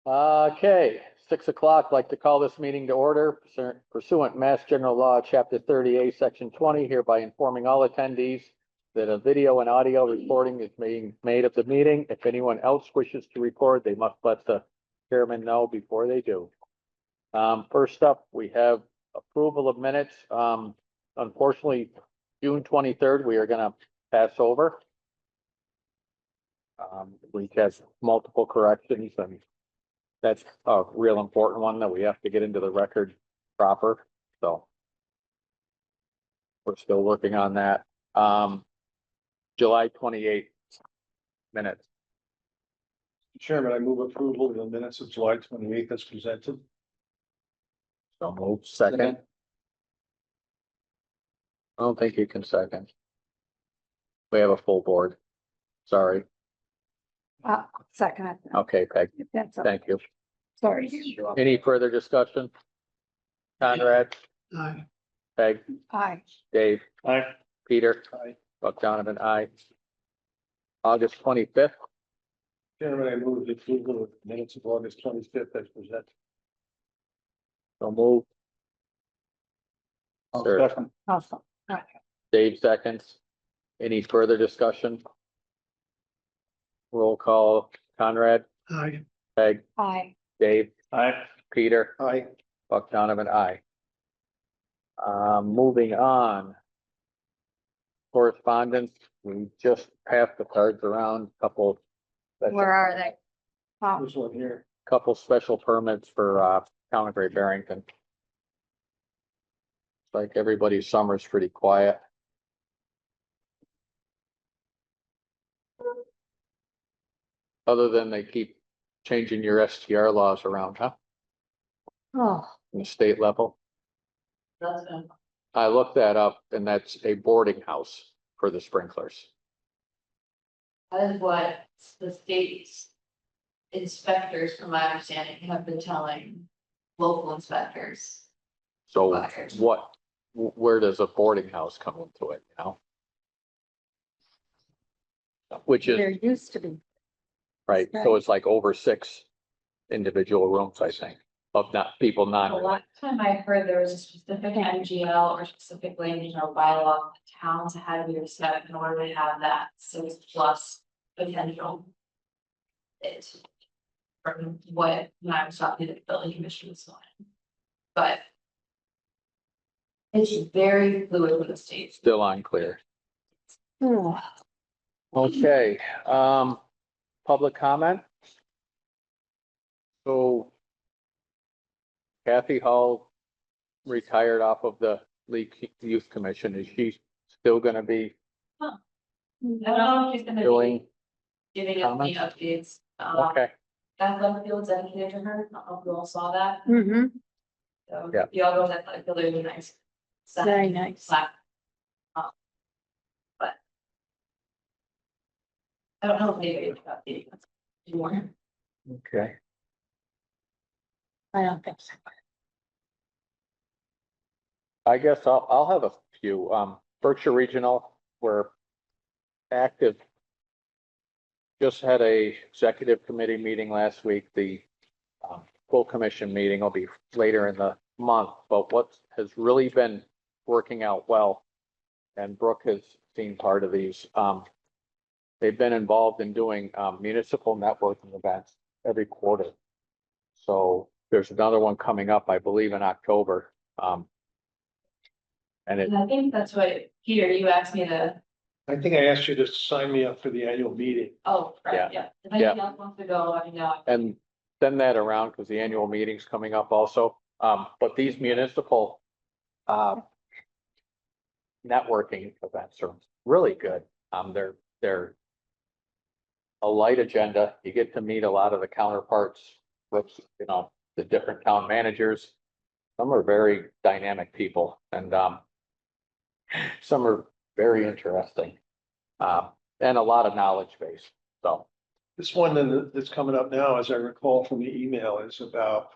Okay, 6 o'clock. I'd like to call this meeting to order pursuant Mass General Law, Chapter 38, Section 20, hereby informing all attendees that a video and audio recording is being made of the meeting. If anyone else wishes to record, they must let the chairman know before they do. First up, we have approval of minutes. Unfortunately, June 23rd, we are gonna pass over. We have multiple corrections, and that's a real important one that we have to get into the record proper, so. We're still working on that. July 28th minutes. Chairman, I move approval of the minutes of July 28th as presented. So move second. I don't think you can second. We have a full board. Sorry. Second it. Okay, Peg, If that's, thank you. sorry. Any further discussion? Conrad, Aye. Peg, Aye. Dave, Aye. Peter, Aye. Buck Donovan, aye. August 25th. Chairman, I move the approval of the minutes of August 25th as presented. So move. Sure. Second. Awesome. Dave seconds. Any further discussion? Roll call, Conrad, Aye. Peg, Aye. Dave, Aye. Peter, Aye. Buck Donovan, aye. Moving on. Correspondence, we just passed the cards around, couple. Where are they? Oh, This one here. Couple special permits for, Town of Great Barrington. Like everybody's summer's pretty quiet. Other than they keep changing your STR laws around, huh? oh, In the state level. That's I looked that up and that's a boarding house for the sprinklers. that is what the state's inspectors, from my understanding, have been telling local inspectors. So Okay. where does a boarding house come into it, you know? Which there is, used to be. right, so it's like over 6 individual rooms, I think, of not, people The not. last time I heard there was a specific MGL or specific land use or bylaw, towns had to be set in order to have that 6+ potential. It. From what, when I was talking to the building commission was on. But. It's very fluid with the state. Still unclear. Oh, Okay, public comment? So Kathy Hall retired off of the League Youth Commission. Is she still gonna be I don't know if she's gonna doing? be giving us any updates. Okay, That Leftfield's dedicated to her. I don't know if you all saw that. mm-hmm, So Yeah. the other ones I thought they really nice. very nice. Slack. But. I don't know if anybody got the anymore. okay. I don't think so. I guess I'll have a few. Berkshire Regional, we're active. Just had a executive committee meeting last week. The full commission meeting will be later in the month, but what has really been working out well, and Brooke has seen part of these, they've been involved in doing municipal networking events every quarter. So there's another one coming up, I believe, in October. And it, And I think that's what, Peter, you asked me to, I think I asked you to sign me up for the annual meeting. oh, Yeah. right, yeah. If anybody else wants to go, let me know. and send that around because the annual meeting's coming up also. But these municipal networking events are really good. They're a light agenda. You get to meet a lot of the counterparts with, you know, the different town managers. Some are very dynamic people and some are very interesting. And a lot of knowledge base, so. This one that's coming up now, as I recall from the email, is about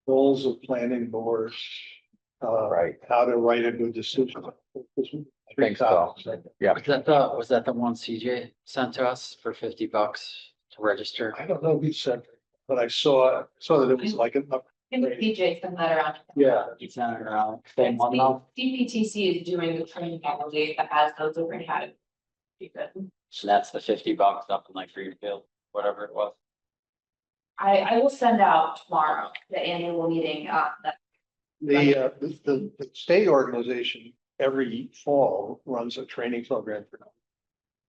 goals of planning boards. Right. How to write a good decision. I think so. Yeah, Was that the one CJ sent to us for $50 to register? I don't know who sent it. but I saw that it was like an up. And the PJ sent that around. Yeah. You sent it around, same one though? DPTC is doing the training faculty that has those over in Haddon. Be good. So that's the $50, something like Greenfield, whatever it was. I will send out tomorrow the annual meeting, that The state organization every fall runs a training program for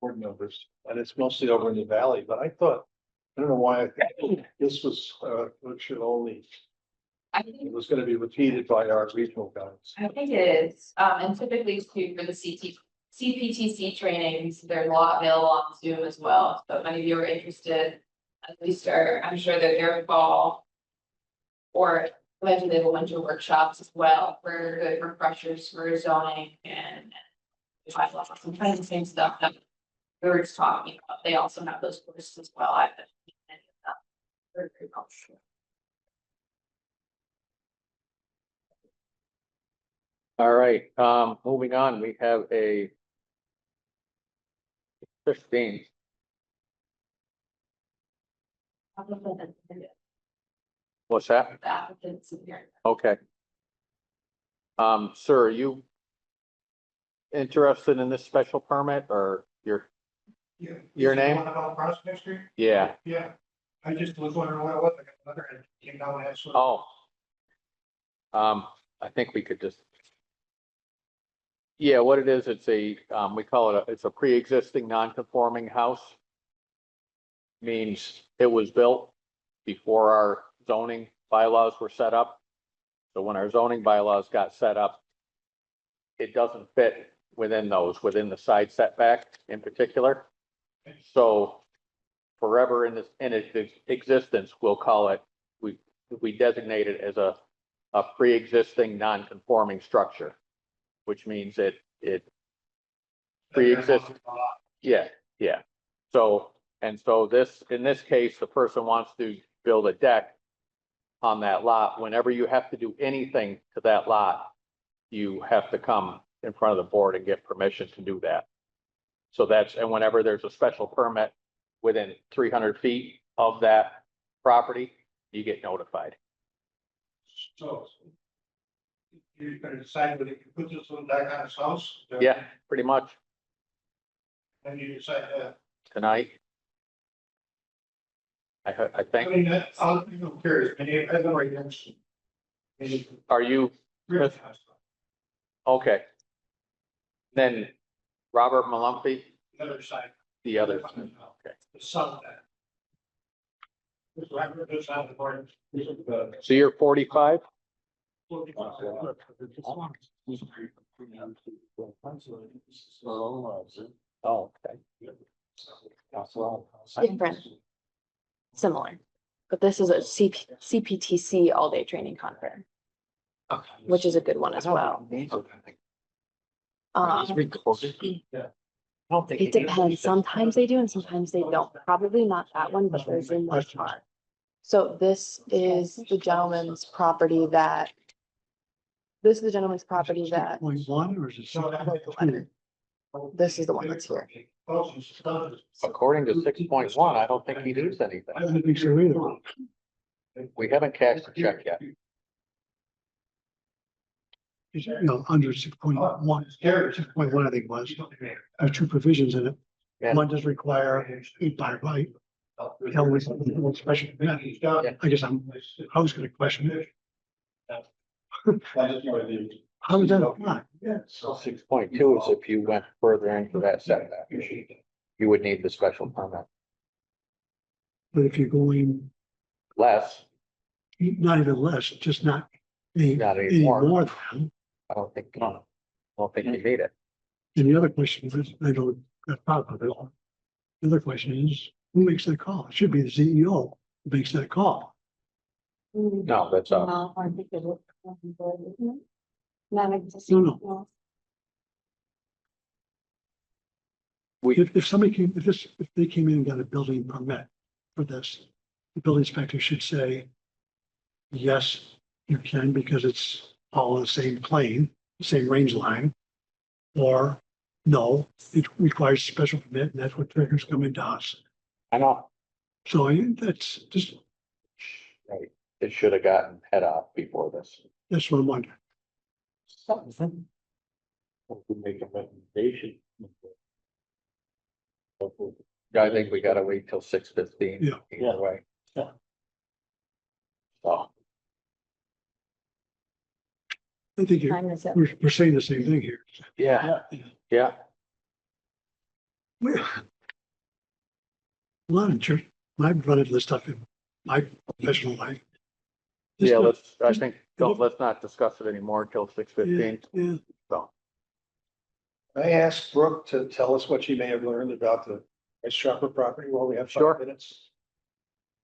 board members, and it's mostly over in the valley, but I thought, I don't know why, I think this was, should only, I it think, was gonna be repeated by our regional guys. I think it is, and typically too for the CPTC trainings, there's a lot available on Zoom as well, so if any of you are interested. At least I'm sure that their fall. Or eventually they will winter workshops as well for good refreshers for zoning and. Some kind of the same stuff that we were just talking about, they also have those courses as well. I've been taking any of them. Very, very helpful. All right, moving on, we have a 15. What's that? The applicants in here. Okay. Sir, are you interested in this special permit or your Your name? About Prospect Street? yeah, Yeah, I just was wondering what it was, I got another end, came down and had some. oh. I think we could just. Yeah, what it is, it's a, we call it it's a pre-existing non-conforming house. Means it was built before our zoning bylaws were set up. So when our zoning bylaws got set up, it doesn't fit within those, within the side setback in particular. So forever in its existence, we'll call it, we designate it as a pre-existing non-conforming structure, which means it pre-exists. Yeah, yeah. So, and so this, in this case, the person wants to build a deck on that lot. Whenever you have to do anything to that lot, you have to come in front of the board and get permission to do that. So that's, and whenever there's a special permit within 300 feet of that property, you get notified. So. You're gonna decide whether you put this little deck on his house? Yeah, pretty much And you decide that. tonight. I I think, mean, I'm curious, I mean, I live right next. to- Maybe are you, three of us. okay. Then Robert Malumpy, The other side. the other, okay. The south end. This right, this side of the board. This is the- So you're 45? Oh, okay. Different. Similar, but this is a CPTC all-day training conference, which is a good one as well. It depends. Sometimes they do and sometimes they don't. Probably not that one, but there's in one part. So this is the gentleman's property that. This is the gentleman's property that, Point one or is it? this is the one that's here. According to 6.1, I don't think he needs anything. I don't think so either. We haven't cashed the check yet. You know, under 6.1, 6.1, I think was, there are two provisions in it. Yeah. One does require a by right. The other one special. permit. I guess I was gonna question it. How does that apply? So 6.2 is if you went further into that setback, you would need the special permit. But if you're going, Less, not even less, just not any, Not any any more. more than. I don't think you need it. And the other question is, I don't, that's part of it. The other question is, who makes that call? It should be the CEO who makes that call. No, that's up. No. We, If somebody came, if they came in and got a building permit for this, the building inspector should say, yes, you can, because it's all on the same plane, same range line. Or, no, it requires a special permit, and that's what triggers come into us. I know, So that's just Right, it should have gotten head off before this. That's what I'm wondering. Something. We make a recommendation. I think we gotta wait till 6:15. Yeah. Either way. Yeah. So, I think you're, Time is up. we're saying the same thing here. yeah, yeah, We- A lot of church, I've run into this stuff in my professional life. It's yeah, not- I think, let's not discuss it anymore till 6:15. Yeah, So, I asked Brooke to tell us what she may have learned about the Ice Chopper property while we have Sure. 5 minutes.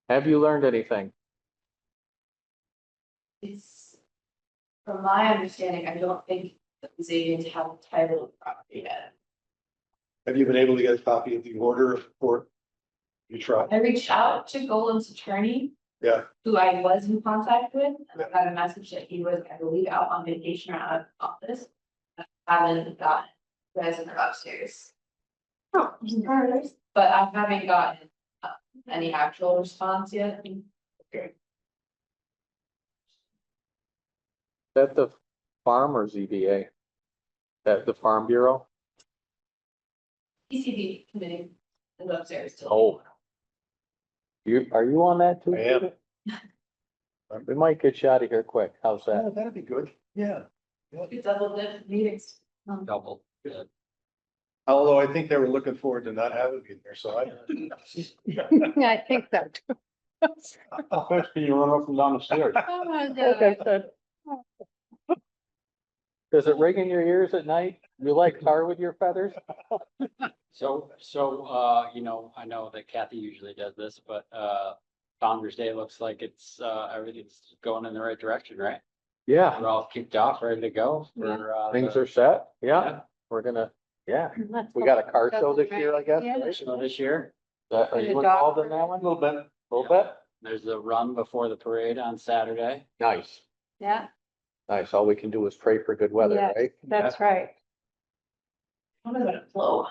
have you learned anything? It's, from my understanding, I don't think that the Zadians have a title of property yet. Have you been able to get a copy of the order of court? You tried? I reached out to Golan's attorney, Yeah, who I was in contact with, and I got a message that he was, I believe, out on vacation or out of office. I haven't gotten, you guys are upstairs. Oh, but I haven't gotten any actual response yet. That the farm or ZBA? That the Farm Bureau? PCB committee is upstairs still. Oh. Are you on that too? I am. Peter? We might get you out of here quick. How's that? Oh, that'd be good. Yeah. It's double dip meetings. Double, good. Although I think they were looking forward to not having me there, so I. Yeah, I think so. too. How fast can you run up and down the stairs? Does it ring in your ears at night? You like tar with your feathers? So, you know, I know that Kathy usually does this, but, Founder's Day looks like it's, everything's going in the right direction, right? Yeah, We're all kicked off, ready to go for, things the are set. Yeah, we're gonna, yeah. We got a car show this year, I guess, right? show this year. Are you involved in that one? A little bit. Little bit? There's a run before the parade on Saturday. Nice, Yeah, nice. All we can do is pray for good weather, Yes. right? that's right. I'm gonna flow.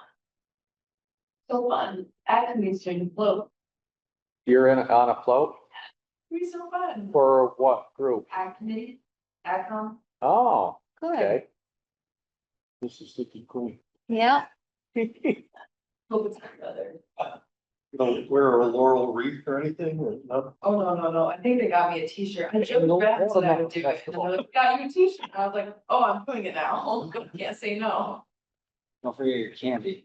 So fun, Acme's doing flow, You're on a float it'd be so fun. for what group? Acme, Acom. Oh, Good. okay. This is Sticky Queen. Yeah. Hope it's good weather. You don't wear a laurel wreath or anything or no? Oh, no, I think they got me a t-shirt. I No, joked back no, that I would do it, and festival. they're like, got you a t-shirt. I was like, oh, I'm doing it now. Can't say no. Don't forget your candy.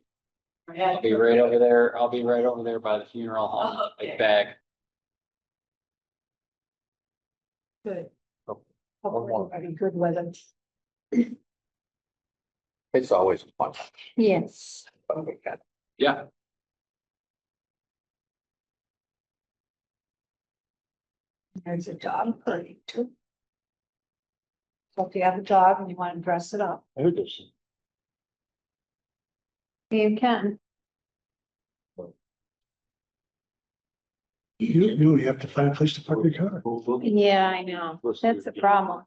Yeah. I'll be right over there. I'll be right over there by the funeral home, Okay. big bag. Good. Oh, Hopefully it'll be good weather. It's always fun. Yes. Fun weekend. Yeah. There's a dog party too. So if you have a dog and you want to dress it up, I heard this. you can. you have to find a place to park your car. Yeah, I know. That's a problem.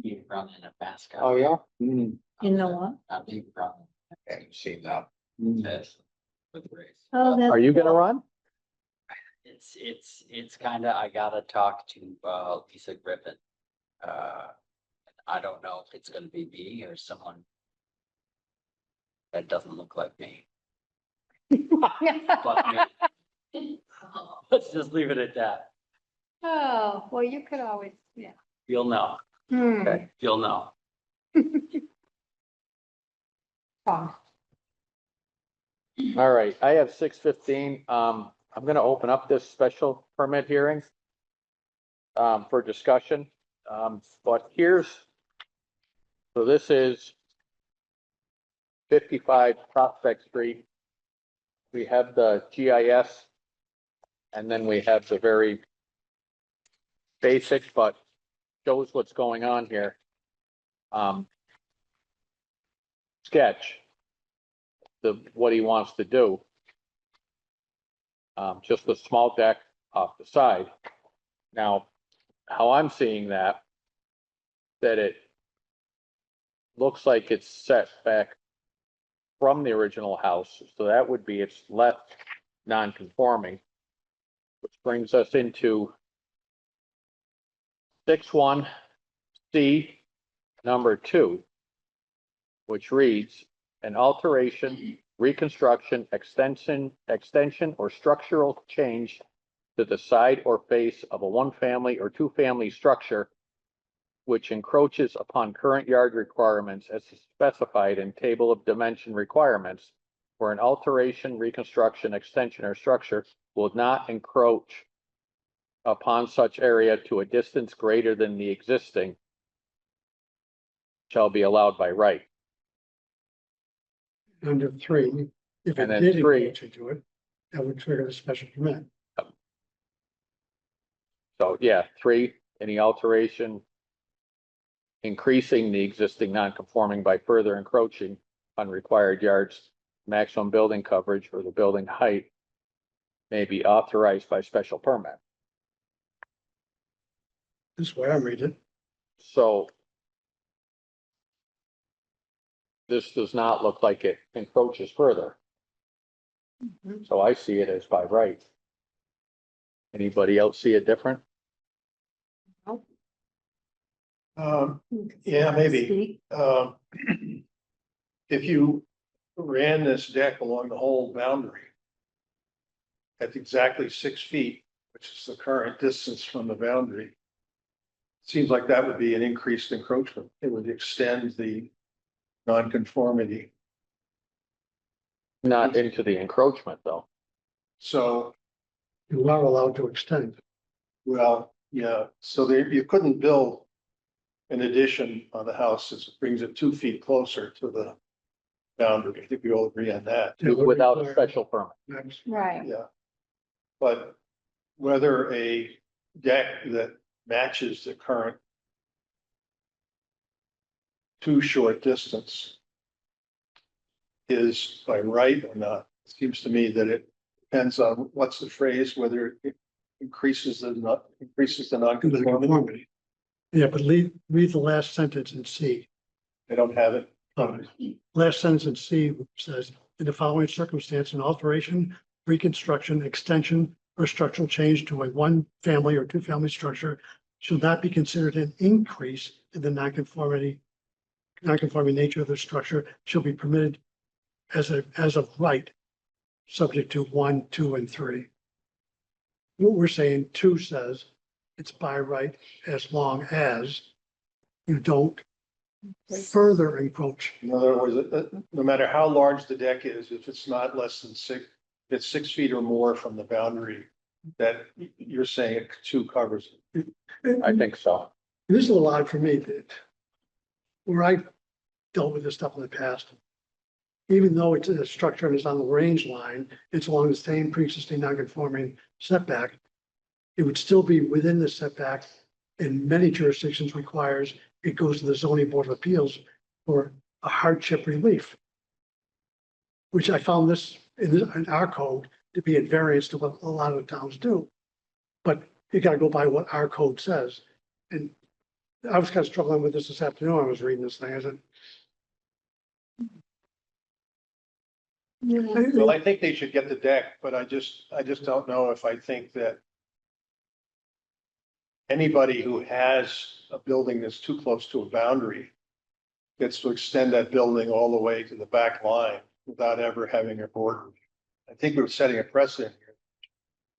You run in a basket. Oh, yeah? Hmm. You know what? Not big run. Haven't seen that. Yes. With race. Oh, that's. Are you gonna cool. run? It's kinda, I gotta talk to, Lisa Griffin. I don't know if it's gonna be me or someone that doesn't look like me, but me. Let's just leave it at that. Oh, well, you could always, yeah. You'll know, Hmm. Okay. you'll know. Oh, All right, I have 6:15. I'm gonna open up this special permit hearing for discussion. But so this is 55 Prospect Street. We have the GIS, and then we have the very basic, but shows what's going on here. Sketch what he wants to do. Just a small deck off the side. Now, how I'm seeing that it looks like it's set back from the original house, so that would be its left non-conforming. Which brings us into 6.1 C, number 2, which reads, an alteration, reconstruction, extension, or structural change to the side or face of a one-family or two-family structure which encroaches upon current yard requirements as specified in table of dimension requirements, where an alteration, reconstruction, extension, or structure will not encroach upon such area to a distance greater than the existing shall be allowed by right. Under 3, if it And then did 3. encroach into it, that would trigger the special permit. So yeah, 3, any alteration increasing the existing non-conforming by further encroaching on required yards, maximum building coverage, or the building height may be authorized by special permit. This is where I read it. So this does not look like it encroaches further. So I see it as by right. Anybody else see it different? Yeah, maybe. If you ran this deck along the whole boundary at exactly 6 feet, which is the current distance from the boundary, seems like that would be an increased encroachment. It would extend the nonconformity. Not into the encroachment, though. So, You are allowed to extend. well, yeah, so there, you couldn't build an addition on the house that brings it 2 feet closer to the boundary. I think we all agree on that. It would Without a require- special permit. Right. Yeah. But whether a deck that matches the current too short distance is by right or not, it seems to me that it depends on what's the phrase, whether it increases the non-conformity. Conformity. Yeah, but read the last sentence in C. They don't have it. Last sentence in C says, in the following circumstance, an alteration, reconstruction, extension, or structural change to a one-family or two-family structure shall not be considered an increase in the non-conforming nature of the structure, shall be permitted as of right, subject to 1, 2, and 3. What we're saying, 2 says it's by right as long as you don't further encroach. In other words, no matter how large the deck is, if it's not less than 6, if it's 6 feet or more from the boundary, that you're saying it 2 covers it. I think so. This is a little odd for me that where I dealt with this stuff in the past, even though it's a structure and it's on the range line, it's along the same pre-existing non-conforming setback. It would still be within the setback. In many jurisdictions requires it goes to the zoning board of appeals for a hardship relief. Which I found this in our code to be at variance to what a lot of towns do. But you gotta go by what our code says. And I was kind of struggling with this afternoon. I was reading this thing. I said, Well, I think they should get the deck, but I just don't know if I think that anybody who has a building that's too close to a boundary gets to extend that building all the way to the back line without ever having a border. I think we're setting a precedent here.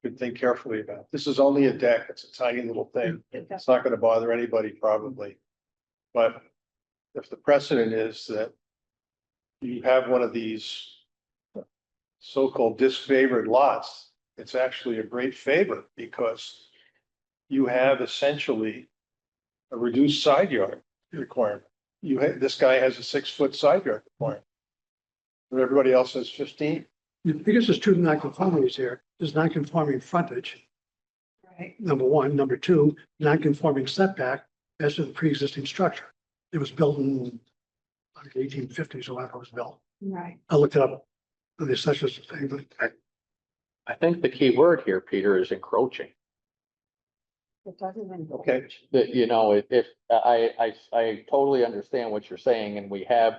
Could think carefully about it. This is only a deck. It's a tiny little thing. It's not going to bother anybody probably. But if the precedent is that you have one of these so-called disfavored lots, it's actually a great favor because you have essentially a reduced side yard requirement. This guy has a 6-foot side yard requirement. But everybody else has 15. because there's 2 non-conformities here. There's non-conforming frontage, Right. number 1. Number 2, non-conforming setback as to the pre-existing structure. It was built in like 1850s or whatever it was built. Right. I looked it up on the assessors thing, but I think the key word here, Peter, is encroaching. Okay. That, you know, if I totally understand what you're saying, and we have,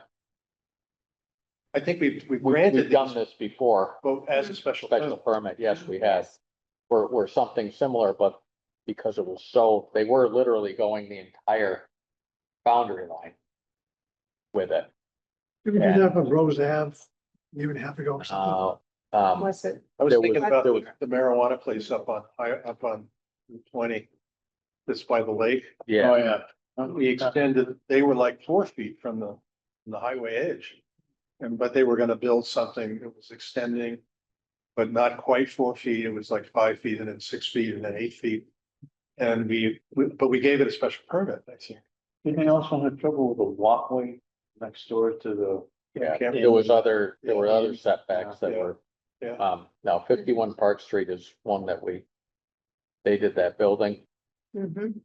I think we've we've granted done these, this before, but as a special special permit. permit, yes, we have. Where something similar, but because it was so, they were literally going the entire boundary line with it. Did we do that on Rose Ave, a year and a half ago or something? Was it? I was There thinking was- about there was- the marijuana place up on Route 20. This by the lake. Yeah, Yeah. We extended, they were like 4 feet from the highway edge. But they were gonna build something that was extending, but not quite 4 feet. It was like 5 feet and then 6 feet and then 8 feet. And but we gave it a special permit, I think. Didn't they also have trouble with the walkway next door to the? yeah, Can't- there were other setbacks that Yeah. were, Yeah. now 51 Park Street is one that they did that building, Mhm.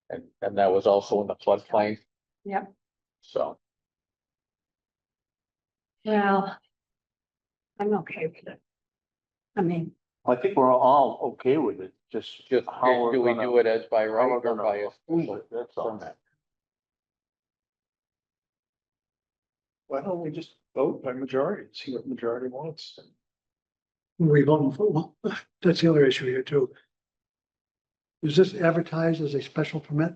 and that was also in the floodplain. Yep. So, Well, I'm okay with it. I mean, I think we're all okay with it, just. just, how we're do we gonna- do it as by how right we're or gonna by a approve it, that's all. permit? Why don't we just vote by majority, and see what majority wants? We voting for, well, that's the other issue here too. Is this advertised as a special permit?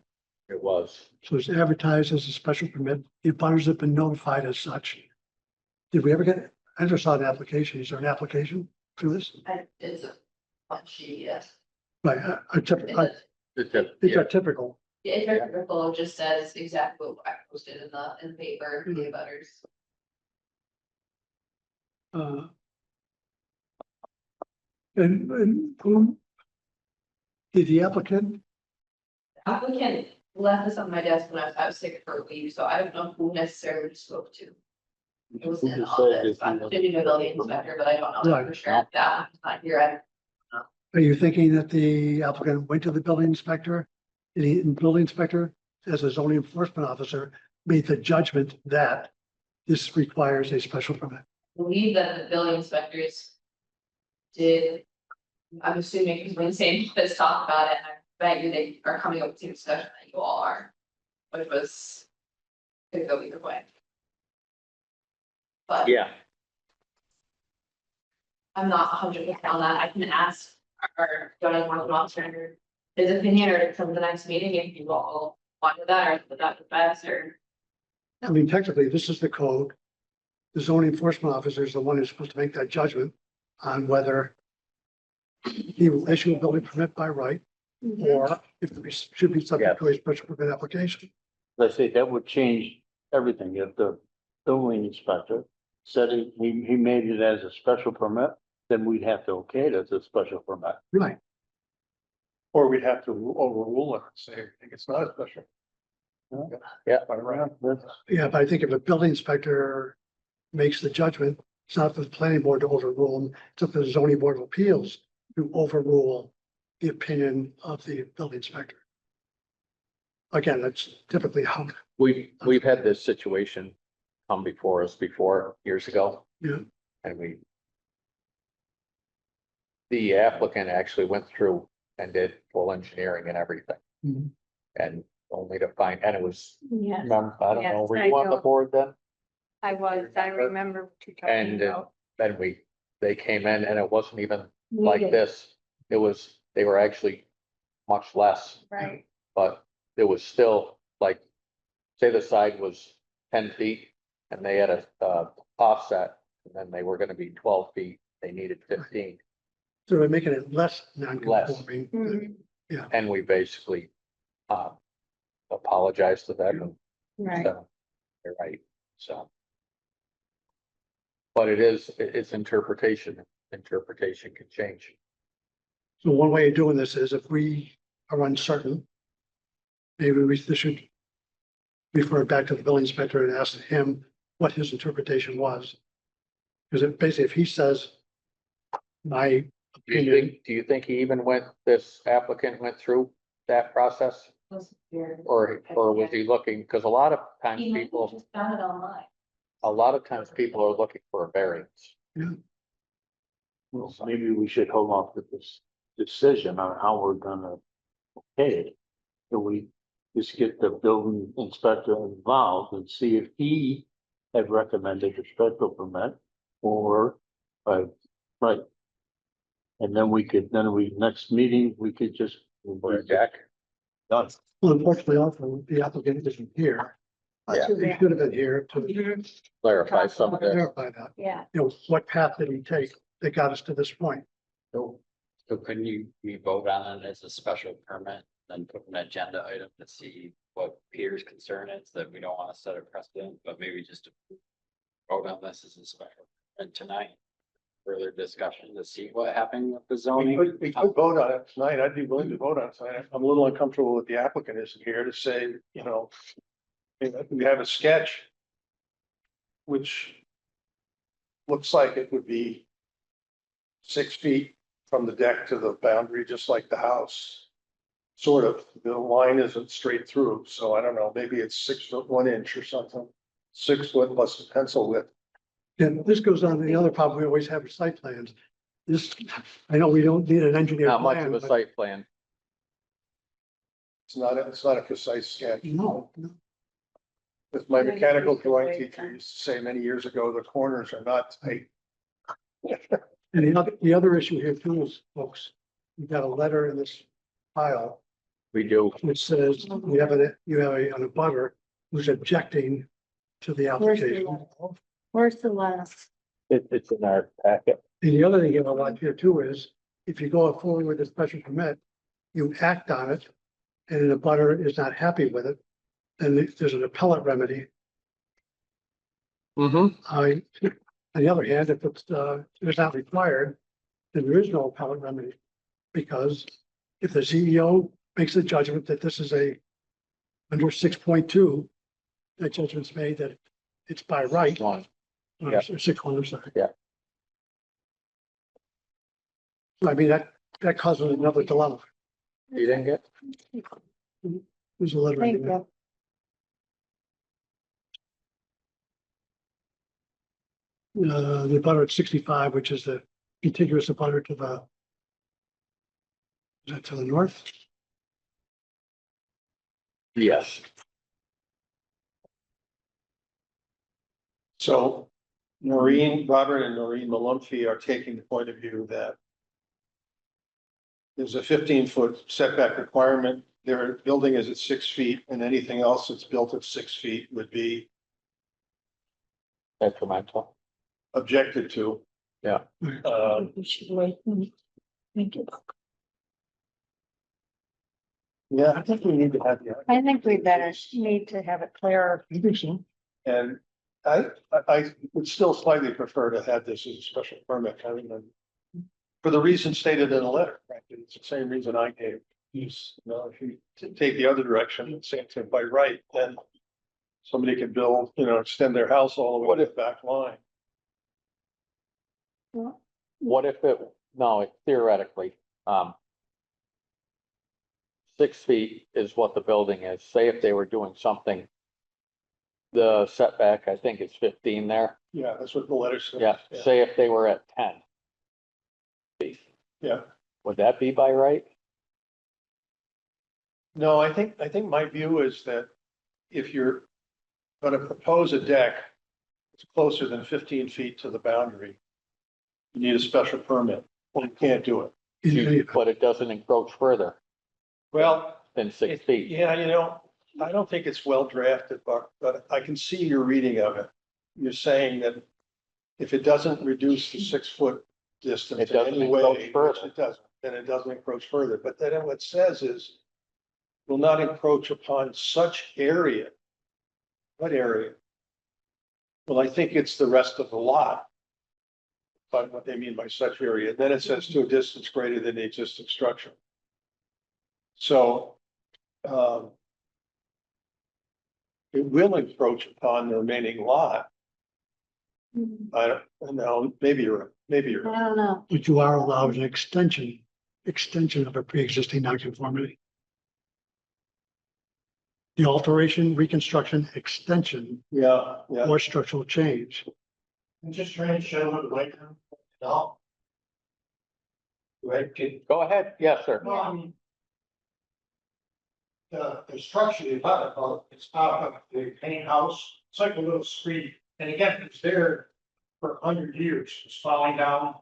It was. So it's advertised as a special permit. The abutters have been notified as such. Did we ever get, I never saw an application. Is there an application for this? It's a punchy, yes. Right, It's these are typical. it's very typical, it just says exactly what I posted in the paper, the butters. uh, And whom? Did the applicant, Applicant left this on my desk when I was sick for a week, so I don't know who necessarily spoke to. It was in Who all decided this, if I'm you the new building inspector, but I don't know that for sure, that one's not here, are you thinking that the applicant went to the building inspector? And the building inspector, as a zoning enforcement officer, made the judgment that this requires a special permit? believe that the building inspectors did, I'm assuming, because when Sam has talked about it, and I bet you they are coming up with the discussion that you all are, which was could go either way. But Yeah, I'm not 100% on that, I can ask our zoning enforcement officer his opinion or come to the next meeting if you all want to that, or if that's the best, or. I mean, technically, this is the code. The zoning enforcement officer is the one who's supposed to make that judgment on whether he will issue a building permit by right, or if it should be subject to a special permit application. I say that would change everything. If the building inspector said he made it as a special permit, then we'd have to okay it as a special permit. Right, Or we'd have to overrule it and say, I think it's not a special. Yeah. By right. yeah, but I think if a building inspector makes the judgment, it's not for the planning board to overrule them, it's up to the zoning board of appeals to overrule the opinion of the building inspector. Again, that's typically how, we've had this situation come before us before, years ago. Yeah. And the applicant actually went through and did full engineering and everything. Mhm. And only to find, and it was, yeah, I don't know, Yes, were I you on the know. board then? I remember what you're talking And about. then they came in and it wasn't even like this. It was, they were actually much less, Right, but it was still like, say the side was 10 feet and they had a offset, and then they were gonna be 12 feet, they needed 15. so they're making it less non-conforming. Mhm. And we basically apologized to them and right. so, you're right, so. But it's interpretation can change. So one way of doing this is if we are uncertain, maybe we should refer it back to the building inspector and ask him what his interpretation was. Because basically, if he says, my opinion, Do you think he even this applicant went through that process? Or was he looking, because a lot of times He might have people, just found it online. are looking for a variance. Well, maybe we should hold off with this decision on how we're gonna okay it. So we just get the building inspector involved and see if he had recommended a special permit or, right. And then next meeting, we could just For a deck. Done. Well, unfortunately, also, the applicant isn't here. Yeah. He should have been here to Clarify some of this. clarify that. Yeah. You know, what path did he take that got us to this point? So couldn't we vote on it as a special permit, then put an agenda item to see what Peter's concern is, that we don't want to set a precedent, but maybe just to vote on this as a special permit tonight? Further discussion to see what happened with the zoning. We could vote on it tonight. I'd be willing to vote on it tonight. I'm a little uncomfortable with the applicant isn't here to say, you know, we have a sketch which looks like it would be 6 feet from the deck to the boundary, just like the house. Sort of. The line isn't straight through, so I don't know, maybe it's 6 foot 1 inch or something. 6 foot plus the pencil width. And this goes on to the other problem we always have with site plans. This, I know we don't need an engineer Not much of plan, a but site plan. It's not a precise sketch. no, With my mechanical drawing teacher used to say many years ago, the corners are not tight. and the other issue here too is, folks, we've got a letter in this file We do. which says you have an abutter who's objecting to the application. Where's the last? It's in our packet. And the other thing I want here too is, if you go forward with a special permit, you act on it, and the abutter is not happy with it, then there's an appellate remedy. Mm-hmm. On the other hand, if it's not required, then there is no appellate remedy. Because if the CEO makes the judgment that this is under 6.2, that judgment's made that it's by right. Yeah. 6.1, I'm sorry. Yeah. So, I mean, that causes another dilemma. You didn't get? There's a letter. Thank in there. The abutter at 65, which is the contiguous abutter to the, is that to the north? Yes. So Robert and Noreen Malumphey are taking the point of view that there's a 15-foot setback requirement. Their building is at 6 feet, and anything else that's built at 6 feet would be Detrimental. objected to. Yeah. We should wait. Thank you. Yeah, I think we need to have the. I think we better need to have it clearer. I think so. And I would still slightly prefer to have this as a special permit, having them. For the reason stated in the letter, frankly, it's the same reason I gave. You know, if you take the other direction and say it's by right, then somebody could build, extend their house all the way to the back line. What if theoretically, 6 feet is what the building is. Say if they were doing something. The setback, I think it's 15 there. Yeah, that's what the letter says. Yeah, say if they were at 10 feet, Yeah. would that be by right? No, I think my view is that if you're gonna propose a deck that's closer than 15 feet to the boundary, you need a special permit. Well, you can't do it. But it doesn't encroach further Well, than 6 feet. yeah, I don't think it's well drafted, Buck, but I can see your reading of it. You're saying that if it doesn't reduce the 6 foot distance It in doesn't any encroach way, further. which it doesn't, then it doesn't encroach further. But then what it says is will not encroach upon such area. What area? Well, I think it's the rest of the lot. But what they mean by such area, then it says to a distance greater than the existing structure. So, it will encroach upon the remaining lot. I don't know, maybe you're. I don't know. But you are allowed an extension of a pre-existing nonconformity. The alteration, reconstruction, extension, Yeah, yeah. or structural change. I'm just trying to show what the white room, no. Right, Go ahead. Yes, sir. well, I mean. The structure is not, it's not of the main house, it's like a little street, and again, it's there for 100 years, it's falling down,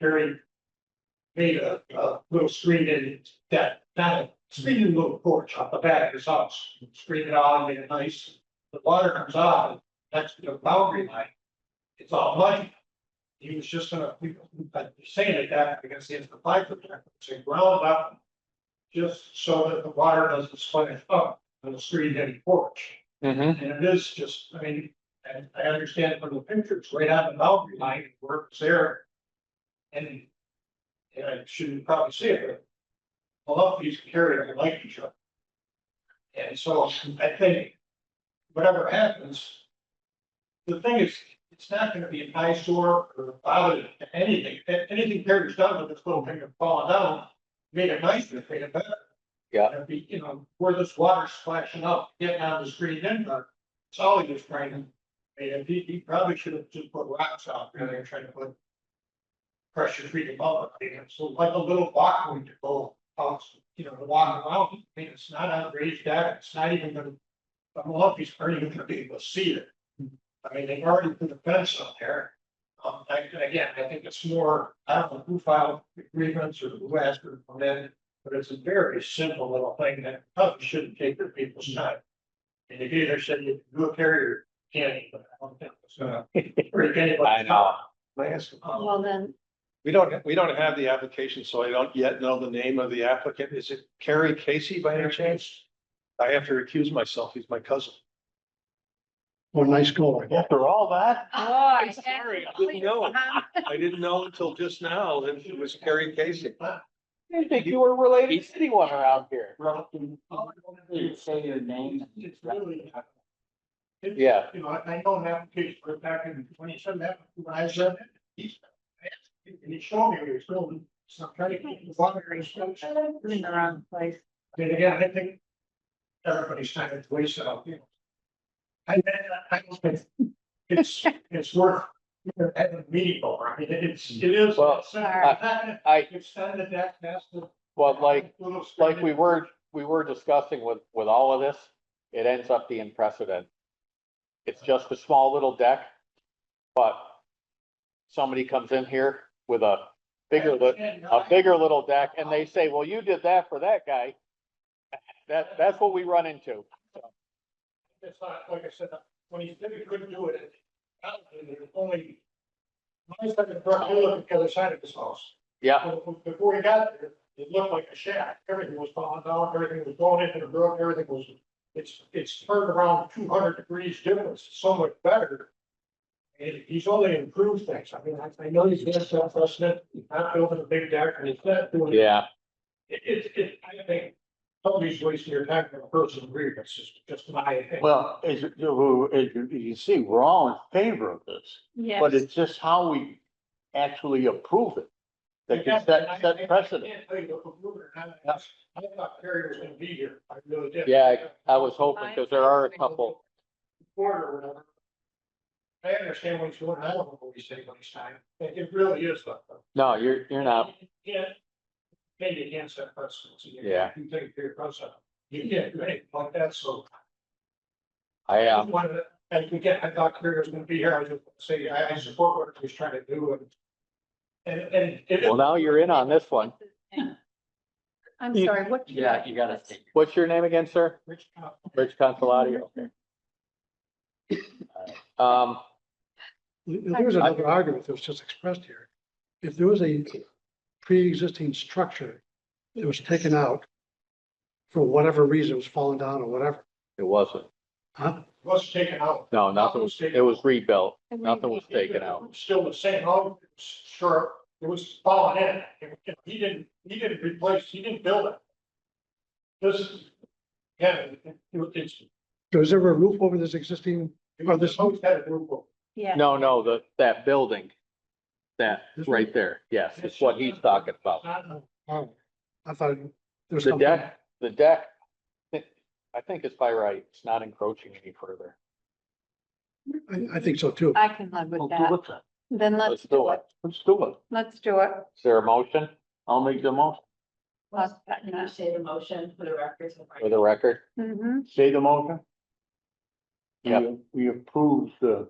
very. made a little screen in that, not a screen in a little porch off the back of his house. Screen it all, made it nice. The water comes off, next to the boundary line. It's all muddy. He was just gonna, saying it that because he has the pipe protector, say ground up. Just so that the water doesn't splash up on the street any porch. Mhm. And it is just, I mean, and I understand from the pictures right on the boundary line, it works there. And I shouldn't probably say it, but a lot of these carriers like each other. And so I think whatever happens, the thing is, it's not gonna be an eyesore or bother to anything. Anything Terry's done with this little thing that's falling down, made it nicer, made it better. Yeah. It'd be, you know, where this water's splashing up, getting on the street in there, it's all he was trying to. And he probably should have just put rocks out there, they're trying to put. Pressure treated buffer, so like a little walkway to go out, you know, to walk around, I mean, it's not on raised deck, it's not even gonna. I don't know if he's aren't even gonna be able to see it. I mean, they've already put a fence up there. Again, I think it's more, I don't know who filed agreements or who asked for a permit, but it's a very simple little thing that probably shouldn't take the people's time. And if you either said you do a carrier, can't, but I don't think it's or you can't. I know. Can I ask? Well, then, We don't have the application, so I don't yet know the name of the applicant. Is it Carrie Casey by any chance? I have to recuse myself. He's my cousin. Well, nice going. After all that, oh, I sorry, I didn't know. I didn't know until just now that it was Carrie Casey. I didn't think you were related to anyone around here. You say your name. It's really. Yeah. You know, I know an application for back in 27, when I said, he's. And he showed me what he was building, so I'm trying to keep the water in in the wrong place. I mean, again, I think. Everybody's trying to waste it out, you know. I don't think it's worth. Having a meeting over, I mean, it is. Well, I- Extend the deck past the. Well, like we were. were discussing with all of this, it ends up being precedent. It's just a small little deck, but somebody comes in here with a bigger little deck and they say, well, you did that for that guy. That's what we run into. It's not, like I said, when he said he couldn't do it, there's only. My side of the truck, I looked at the other side of his house. Yeah, Before he got there, it looked like a shack, everything was falling down, everything was going into the brook, everything was, it's turned around 200 degrees difference, it's so much better. And he's only improved things, I mean, I know he's got some precedent, he's not building a big deck, and he's not doing. yeah. I think, somebody's wasting your time for a personal grievance, it's just my opinion. well, as you can see, we're all in favor of this, Yes. but it's just how we actually approve it. That can set precedent. I can't tell you if I'm moving or not. I thought Terry was gonna be here, I really did. Yeah, I was hoping, because there are a couple. Quarter or whatever. I understand what he's doing, I don't know what he's saying when he's time, it really is like. No, you're not. Yeah. Maybe you can't set precedents. Yeah. You take your precedent, you can't do anything like that, so. I Wanted to- And again, I thought Terry was gonna be here, I was just gonna say, I support what he's trying to do and it is. well, now you're in on this one. I'm sorry, what? Yeah, you gotta take. What's your name again, sir? Rich Cobb. Rich Consolati, okay. Um, There's another argument that was just expressed here. If there was a pre-existing structure that was taken out for whatever reason, it was falling down or whatever, it wasn't. huh? Was taken out. No, nothing was, it was rebuilt. Nothing was taken out. It was still the same, oh, sure, it was falling in, he didn't replace, he didn't build it. This, yeah, it's. So is there a roof over this existing, or this, always had a roof over. Yeah. No, that building. That right there, yes, it's what he's talking about. oh, I thought there was The something. deck, I think it's by right, it's not encroaching any further. I think so too. I can live with We'll do that. it then. Then let's Let's do do it. it. Let's do it. Let's do it. Is there a motion I'll make the motion. Let's- Can you say the motion for the record? for the record? Mm-hmm. Say the motion. Yep. We approve the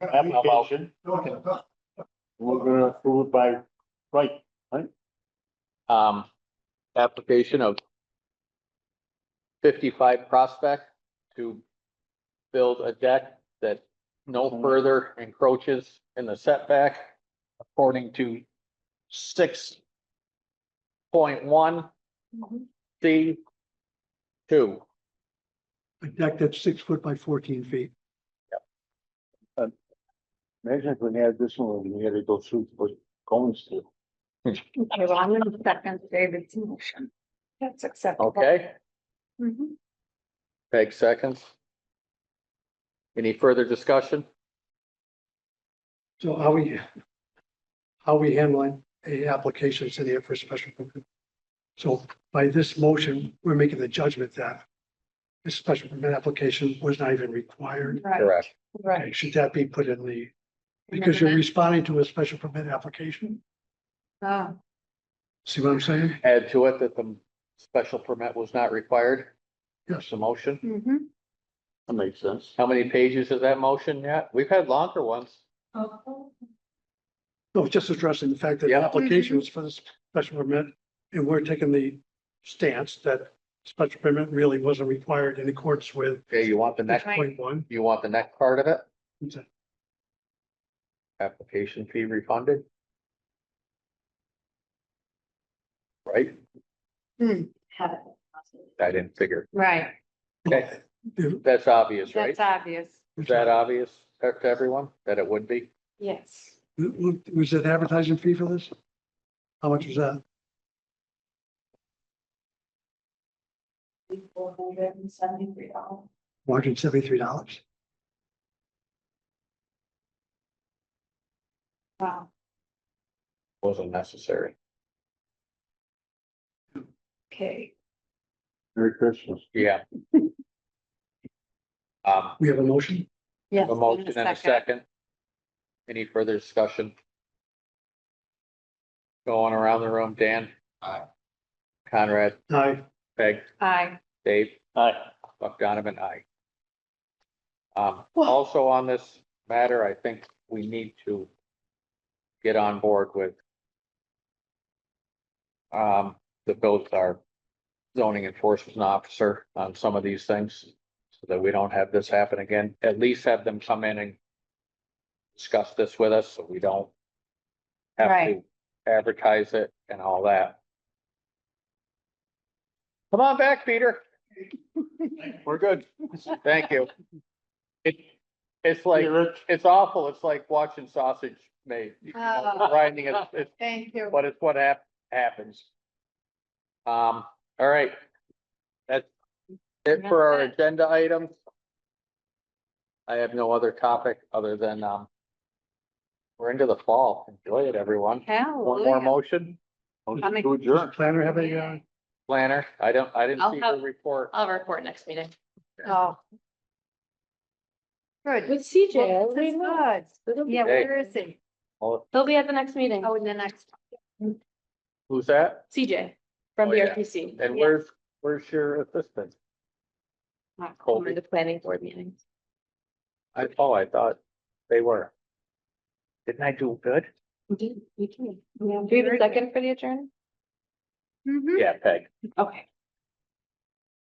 application. We're gonna approve it by Right, application of 55 Prospect to build a deck that no further encroaches in the setback according to 6.1 C2. A deck that's 6 foot by 14 feet. imagine if we had this one, we had to go through what Cohen's do. Okay, well, I'm gonna second David's motion. That's acceptable. Okay, Mhm. Peg seconds. Any further discussion? So how we handling a application to the for special permit? So by this motion, we're making the judgment that this special permit application was not even required. Right, Correct. Okay, right. should that be put in the, because you're responding to a special permit application? Oh, See what I'm saying? Add to it that the special permit was not required. Yes. That's the motion. mhm. That makes sense. How many pages is that motion yet? We've had longer ones. Oh, No, it's just addressing the fact that the Yeah. application was for this special permit, and we're taking the stance that special permit really wasn't required in accordance with Okay, you want the next, 6.1. you want the next part of it? What's that? Application fee refunded? Right? have it. I didn't figure. Right, Okay, that's obvious, right? that's obvious. Is that obvious to everyone that it would be? Yes. Was it advertising fee for this? How much was that? $473. $173. Wow. Wasn't necessary. Okay. Merry Christmas. Yeah. We have a motion? Yes. A motion and a second. Any further discussion? Going around the room, Dan? Aye. Conrad, Aye. Peg, Aye. Dave, Aye. Buck Donovan, aye. Also on this matter, I think we need to get on board with the both our zoning enforcement officer on some of these things, so that we don't have this happen again. At least have them come in and discuss this with us, so we don't have to Right. advertise it and all that. Come on back, Peter. We're good. Thank you. It's like, Hey, Rich. it's awful. It's like watching sausage made. You know, grinding it, it's, Thank you. but it's what happens. All right. That's it for our That's it. agenda items. I have no other topic other than, we're into the fall. Enjoy it, everyone. One more Hallelujah. motion, Motion to Does the adjourn. planner have a, Yeah. planner. I didn't I'll see have- the report. I'll report next meeting. Oh. Good. With CJ, I Well, already know. good. Yeah, Hey. where is he? Oh, He'll be at the next meeting. Oh, in the next. who's that? CJ from Oh, yeah. BRTC. And Yeah. where's your assistant? Not Colby. coming to planning board meetings. I thought they were. Didn't I do good? You did. Yeah, Do we have a second for the adjourn? Mhm. Yeah, Peg. Okay.